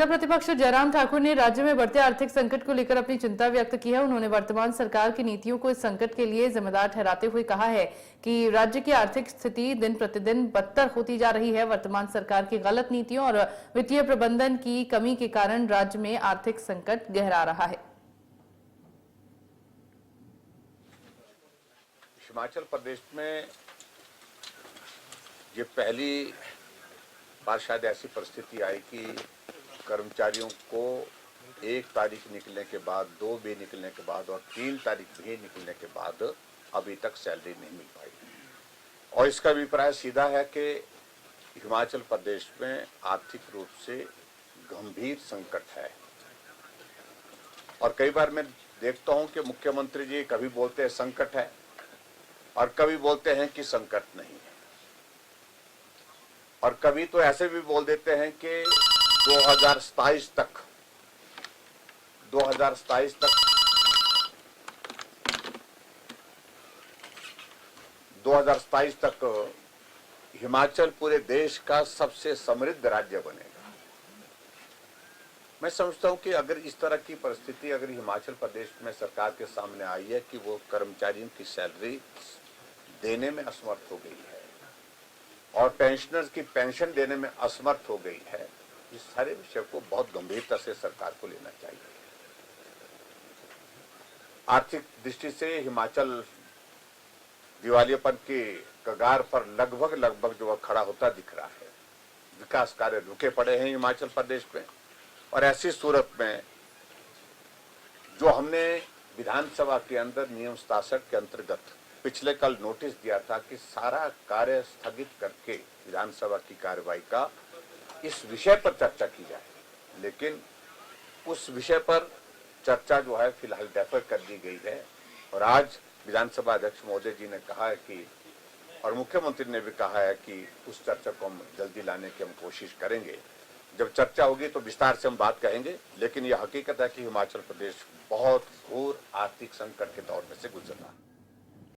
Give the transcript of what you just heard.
नेता प्रतिपक्ष जयराम ठाकुर ने राज्य में बढ़ते आर्थिक संकट को लेकर अपनी चिंता व्यक्त की है। उन्होंने वर्तमान सरकार की नीतियों को इस संकट के लिए जिम्मेदार ठहराते हुए कहा है कि राज्य की आर्थिक स्थिति दिन प्रतिदिन बदतर होती जा रही है। वर्तमान सरकार की गलत नीतियों और वित्तीय प्रबंधन की कमी के कारण राज्य में आर्थिक संकट गहरा रहा है। हिमाचल प्रदेश में ये पहली बार शायद ऐसी परिस्थिति आई कि कर्मचारियों को 1 तारीख निकलने के बाद, 2 भी निकलने के बाद और 3 तारीख भी निकलने के बाद अभी तक सैलरी नहीं मिल पाई। और इसका अभिप्राय सीधा है कि हिमाचल प्रदेश में आर्थिक रूप से गंभीर संकट है। और कई बार मैं देखता हूं कि मुख्यमंत्री जी कभी बोलते हैं संकट है और कभी बोलते हैं कि संकट नहीं है, और कभी तो ऐसे भी बोल देते हैं कि 2027 तक हिमाचल पूरे देश का सबसे समृद्ध राज्य बनेगा। मैं समझता हूं कि अगर इस तरह की परिस्थिति अगर हिमाचल प्रदेश में सरकार के सामने आई है कि वो कर्मचारियों की सैलरी देने में असमर्थ हो गई है और पेंशनर्स की पेंशन देने में असमर्थ हो गई है, इस सारे विषय को बहुत गंभीरता से सरकार को लेना चाहिए। आर्थिक दृष्टि से हिमाचल दिवालियापन के कगार पर लगभग जो खड़ा होता दिख रहा है। विकास कार्य रुके पड़े हैं हिमाचल प्रदेश में, और ऐसी सूरत में जो हमने विधानसभा के अंदर नियम 67 के अंतर्गत पिछले कल नोटिस दिया था कि सारा कार्य स्थगित करके विधानसभा की कार्यवाही का इस विषय पर चर्चा की जाए, लेकिन उस विषय पर चर्चा जो है फिलहाल डेफर कर दी गई है। और आज विधानसभा अध्यक्ष महोदय जी ने कहा है कि, और मुख्यमंत्री ने भी कहा है कि उस चर्चा को हम जल्दी लाने की हम कोशिश करेंगे। जब चर्चा होगी तो विस्तार से हम बात कहेंगे, लेकिन यह हकीकत है कि हिमाचल प्रदेश बहुत घोर आर्थिक संकट के दौर में से गुजर रहा है।